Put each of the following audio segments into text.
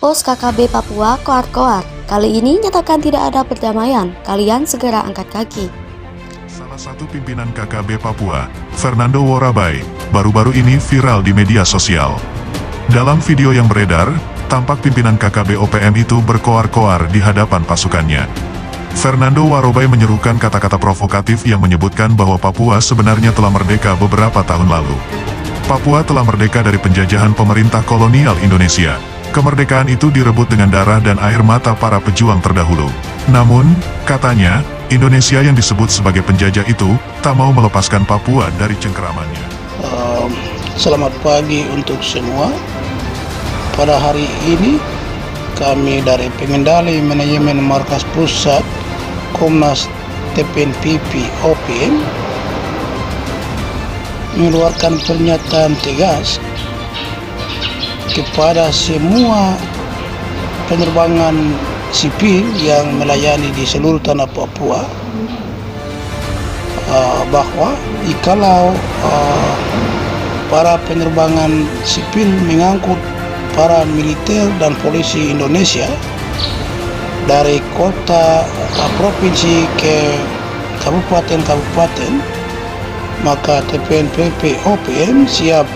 Pos KKB Papua koar-koar. Kali ini nyatakan tidak ada perdamaian. Kalian segera angkat kaki. Salah satu pimpinan KKB Papua, Fernando Warabai, baru-baru ini viral di media sosial. Dalam video yang beredar, tampak pimpinan KKB OPM itu berkoar-koar di hadapan pasukannya. Fernando Warabai menyerukan kata-kata provokatif yang menyebutkan bahwa Papua sebenarnya telah merdeka beberapa tahun lalu. Papua telah merdeka dari penjajahan pemerintah kolonial Indonesia. Kemerdekaan itu direbut dengan darah dan air mata para pejuang terdahulu. Namun, katanya, Indonesia yang disebut sebagai penjajah itu tak mau melepaskan Papua dari cengkeramannya. Selamat pagi untuk semua. Pada hari ini, kami dari Pengendali Manajemen Markas Pusat Komnas TPNPP OPM mengeluarkan pernyataan tegas kepada semua penerbangan sipil yang melayani di seluruh tanah Papua bahwa jikalau para penerbangan sipil mengangkut para militer dan polisi Indonesia dari kota provinsi ke kabupaten-kabupaten, maka TPNPP OPM siap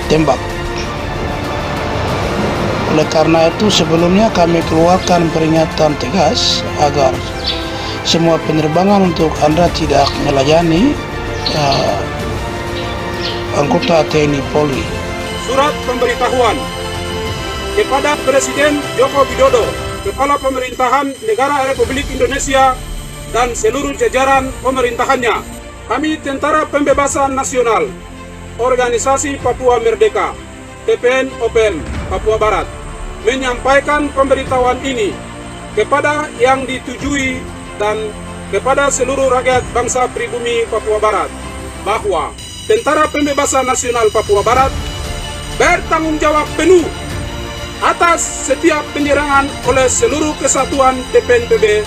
tembak. Oleh karena itu sebelumnya kami keluarkan peringatan tegas agar semua penerbangan untuk Anda tidak melayani anggota TNI Polri. Surat pemberitahuan kepada Presiden Joko Widodo, Kepala Pemerintahan Negara Republik Indonesia dan seluruh jajaran pemerintahannya. Kami Tentara Pembebasan Nasional, Organisasi Papua Merdeka, TPN OPM Papua Barat, menyampaikan pemberitahuan ini kepada yang ditujui dan kepada seluruh rakyat bangsa pribumi Papua Barat bahwa Tentara Pembebasan Nasional Papua Barat bertanggung jawab penuh atas setiap penyerangan oleh seluruh kesatuan TPNPB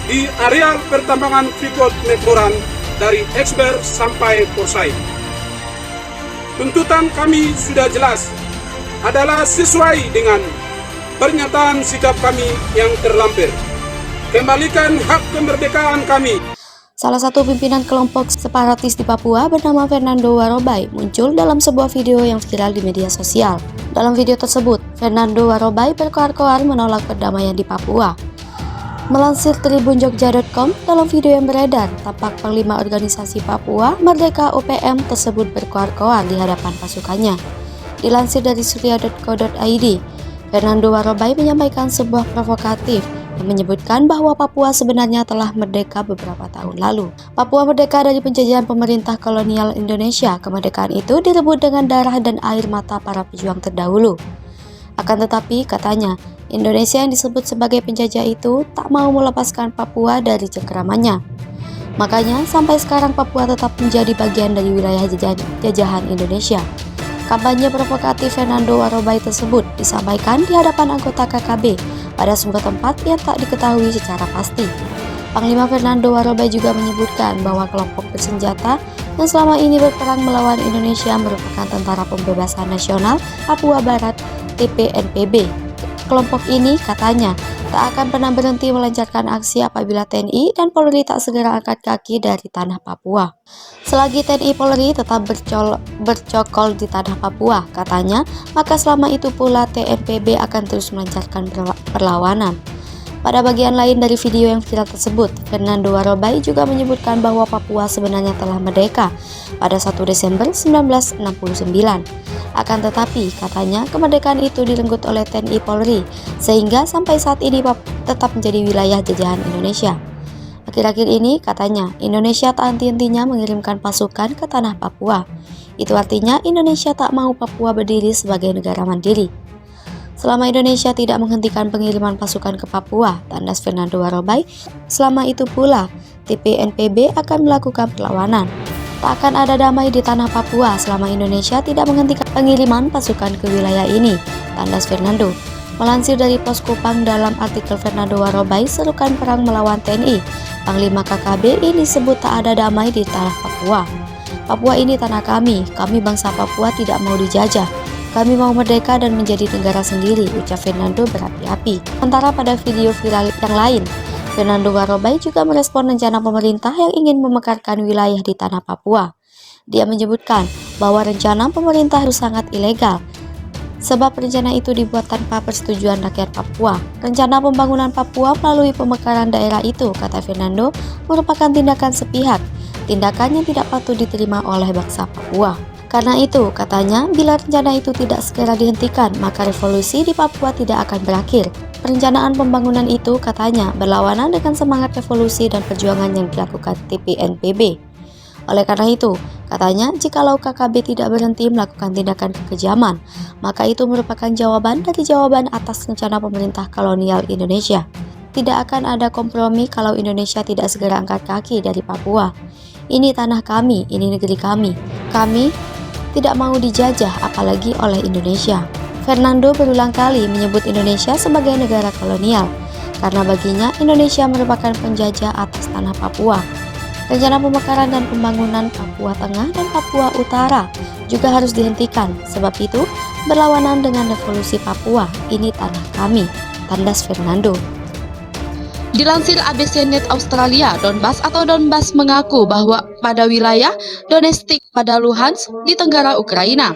di areal pertambangan Freeport McMoran dari Eksber sampai Forsyth. Tuntutan kami sudah jelas, adalah sesuai dengan pernyataan sikap kami yang terlampir. Kembalikan hak kemerdekaan kami. Salah satu pimpinan kelompok separatis di Papua bernama Fernando Warabai muncul dalam sebuah video yang viral di media sosial. Dalam video tersebut, Fernando Warabai berkoar-koar menolak perdamaian di Papua. Melansir tribunjogja.com, dalam video yang beredar, tampak Panglima Organisasi Papua Merdeka OPM tersebut berkoar-koar di hadapan pasukannya. Dilansir dari surya.co.id, Fernando Warabai menyampaikan sebuah provokatif yang menyebutkan bahwa Papua sebenarnya telah merdeka beberapa tahun lalu. Papua merdeka dari penjajahan pemerintah kolonial Indonesia. Kemerdekaan itu direbut dengan darah dan air mata para pejuang terdahulu. Akan tetapi, katanya, Indonesia yang disebut sebagai penjajah itu tak mau melepaskan Papua dari cengkeramannya. Makanya, sampai sekarang Papua tetap menjadi bagian dari wilayah jajahan Indonesia. Kampanye provokatif Fernando Warabai tersebut disampaikan di hadapan anggota KKB pada sebuah tempat yang tak diketahui secara pasti. Panglima Fernando Warabai juga menyebutkan bahwa kelompok bersenjata yang selama ini berperang melawan Indonesia merupakan Tentara Pembebasan Nasional Papua Barat TPNPB. Kelompok ini katanya tak akan pernah berhenti melancarkan aksi apabila TNI dan Polri tak segera angkat kaki dari tanah Papua. Selagi TNI Polri tetap bercokol di tanah Papua, katanya, maka selama itu pula TNPB akan terus melancarkan perlawanan. Pada bagian lain dari video yang viral tersebut, Fernando Warabai juga menyebutkan bahwa Papua sebenarnya telah merdeka pada 1 Desember 1969. Akan tetapi, katanya, kemerdekaan itu direnggut oleh TNI Polri, sehingga sampai saat ini tetap menjadi wilayah jajahan Indonesia. Akhir-akhir ini, katanya, Indonesia tak henti-hentinya mengirimkan pasukan ke tanah Papua. Itu artinya Indonesia tak mau Papua berdiri sebagai negara mandiri. Selama Indonesia tidak menghentikan pengiriman pasukan ke Papua, tandas Fernando Warabai, selama itu pula TPNPB akan melakukan perlawanan. Tak akan ada damai di tanah Papua selama Indonesia tidak menghentikan pengiriman pasukan ke wilayah ini, tandas Fernando. Melansir dari Poskopang dalam artikel Fernando Warabai serukan perang melawan TNI, Panglima KKB ini disebut tak ada damai di tanah Papua. Papua ini tanah kami bangsa Papua tidak mau dijajah. Kami mau merdeka dan menjadi negara sendiri, ucap Fernando berapi-api. Sementara pada video viral yang lain, Fernando Warobai juga merespon rencana pemerintah yang ingin memekarkan wilayah di tanah Papua. Dia menyebutkan bahwa rencana pemerintah itu sangat ilegal, sebab rencana itu dibuat tanpa persetujuan rakyat Papua. Rencana pembangunan Papua melalui pemekaran daerah itu, kata Fernando, merupakan tindakan sepihak, tindakan yang tidak patut diterima oleh bangsa Papua. Karena itu, katanya, bila rencana itu tidak segera dihentikan, maka revolusi di Papua tidak akan berakhir. Perencanaan pembangunan itu, katanya, berlawanan dengan semangat revolusi dan perjuangan yang dilakukan TPNPB. Oleh karena itu, katanya, jikalau KKB tidak berhenti melakukan tindakan kekejaman, maka itu merupakan jawaban dari jawaban atas rencana pemerintah kolonial Indonesia. Tidak akan ada kompromi kalau Indonesia tidak segera angkat kaki dari Papua. Ini tanah kami, ini negeri kami. Kami tidak mau dijajah apalagi oleh Indonesia. Fernando berulang kali menyebut Indonesia sebagai negara kolonial, karena baginya Indonesia merupakan penjajah atas tanah Papua. Rencana pemekaran dan pembangunan Papua Tengah dan Papua Utara juga harus dihentikan, sebab itu berlawanan dengan revolusi Papua. Ini tanah kami, tandas Fernando. Dilansir ABC Net Australia, Donbas atau Donbas mengaku bahwa pada wilayah Donetsk pada Luhansk di tenggara Ukraina.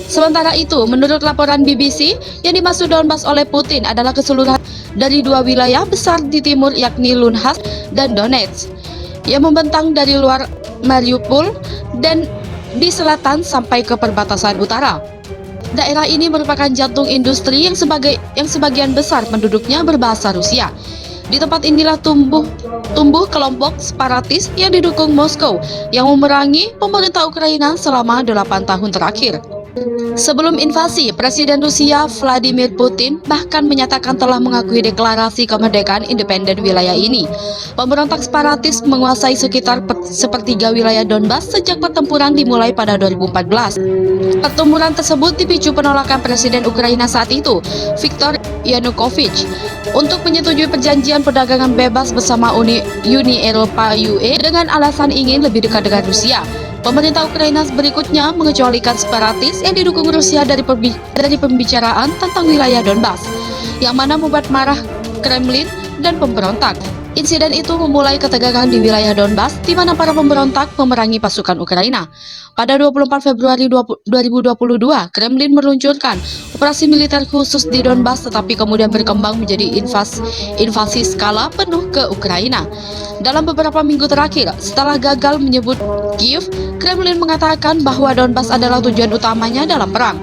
Sementara itu, menurut laporan BBC, yang dimaksud Donbas oleh Putin adalah keseluruhan dari dua wilayah besar di timur yakni Luhansk dan Donetsk, yang membentang dari luar Mariupol dan di selatan sampai ke perbatasan utara. Daerah ini merupakan jantung industri yang sebagian besar penduduknya berbahasa Rusia. Di tempat inilah tumbuh kelompok separatis yang didukung Moskow yang memerangi pemerintah Ukraina selama 8 tahun terakhir. Sebelum invasi, Presiden Rusia Vladimir Putin bahkan menyatakan telah mengakui deklarasi kemerdekaan independen wilayah ini. Pemberontak separatis menguasai sekitar sepertiga wilayah Donbas sejak pertempuran dimulai pada 2014. Pertempuran tersebut dipicu penolakan Presiden Ukraina saat itu, Viktor Yanukovych, untuk menyetujui perjanjian perdagangan bebas bersama Uni Eropa (UE) dengan alasan ingin lebih dekat dengan Rusia. Pemerintah Ukraina berikutnya mengecualikan separatis yang didukung Rusia dari pembicaraan tentang wilayah Donbas, yang mana membuat marah Kremlin dan pemberontak. Insiden itu memulai ketegangan di wilayah Donbas, di mana para pemberontak memerangi pasukan Ukraina. Pada 24 Februari 2022, Kremlin meluncurkan operasi militer khusus di Donbas, tetapi kemudian berkembang menjadi invasi skala penuh ke Ukraina. Dalam beberapa minggu terakhir, setelah gagal menyebut Kiev, Kremlin mengatakan bahwa Donbas adalah tujuan utamanya dalam perang.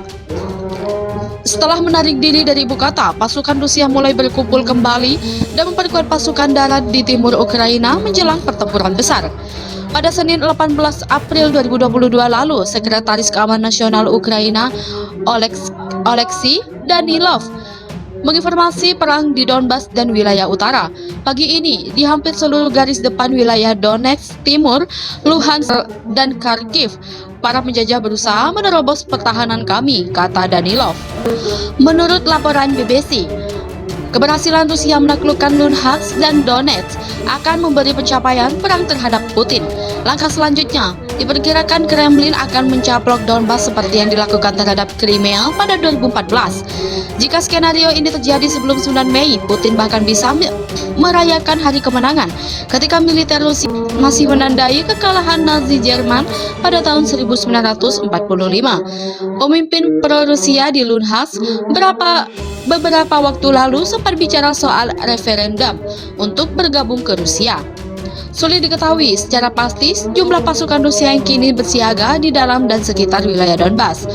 Setelah menarik diri dari ibu kota, pasukan Rusia mulai berkumpul kembali dan memperkuat pasukan darat di timur Ukraina menjelang pertempuran besar. Pada Senin 18 April 2022 lalu, Sekretaris Keamanan Nasional Ukraina Oleksiy Danilov menginformasi perang di Donbas dan wilayah utara. Pagi ini, di hampir seluruh garis depan wilayah Donetsk Timur, Luhansk, dan Kharkiv, para penjajah berusaha menerobos pertahanan kami, kata Danilov. Menurut laporan BBC, keberhasilan Rusia menaklukkan Luhansk dan Donetsk akan memberi pencapaian perang terhadap Putin. Langkah selanjutnya, diperkirakan Kremlin akan mencaplok Donbas seperti yang dilakukan terhadap Crimea pada 2014. Jika skenario ini terjadi sebelum 9 Mei, Putin bahkan bisa merayakan hari kemenangan ketika militer Rusia masih menandai kekalahan Nazi Jerman pada tahun 1945. Pemimpin pro-Rusia di Luhansk beberapa waktu lalu sempat bicara soal referendum untuk bergabung ke Rusia. Sulit diketahui secara pasti jumlah pasukan Rusia yang kini bersiaga di dalam dan sekitar wilayah Donbas.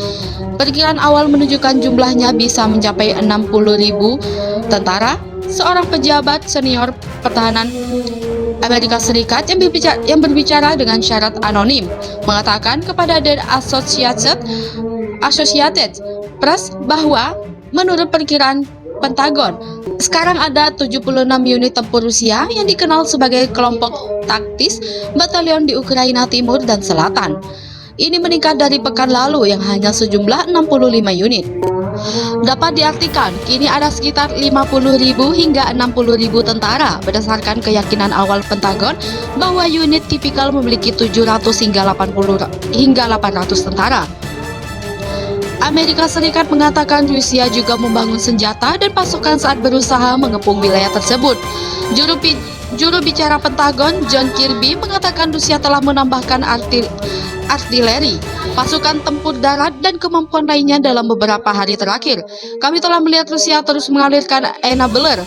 Perkiraan awal menunjukkan jumlahnya bisa mencapai 60.000 tentara. Seorang pejabat senior pertahanan Amerika Serikat yang berbicara dengan syarat anonim mengatakan kepada The Associated Press bahwa menurut perkiraan Pentagon, sekarang ada 76 unit tempur Rusia yang dikenal sebagai kelompok taktis batalion di Ukraina Timur dan Selatan. Ini meningkat dari pekan lalu yang hanya sejumlah 65 unit. Dapat diartikan, kini ada sekitar 50.000 hingga 60.000 tentara berdasarkan keyakinan awal Pentagon bahwa unit tipikal memiliki 700 hingga 800 tentara. Amerika Serikat mengatakan Rusia juga membangun senjata dan pasukan saat berusaha mengepung wilayah tersebut. Juru bicara Pentagon, John Kirby, mengatakan Rusia telah menambahkan artileri, pasukan tempur darat, dan kemampuan lainnya dalam beberapa hari terakhir. Kami telah melihat Rusia terus mengalirkan enabler,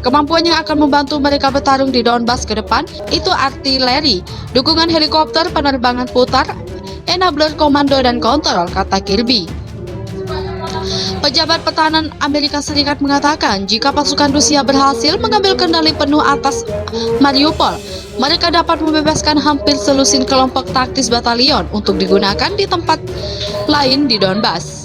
kemampuan yang akan membantu mereka bertarung di Donbas ke depan, itu artileri, dukungan helikopter, penerbangan putar, enabler komando dan kontrol, kata Kirby. Pejabat pertahanan Amerika Serikat mengatakan jika pasukan Rusia berhasil mengambil kendali penuh atas Mariupol, mereka dapat membebaskan hampir selusin kelompok taktis batalion untuk digunakan di tempat lain di Donbas.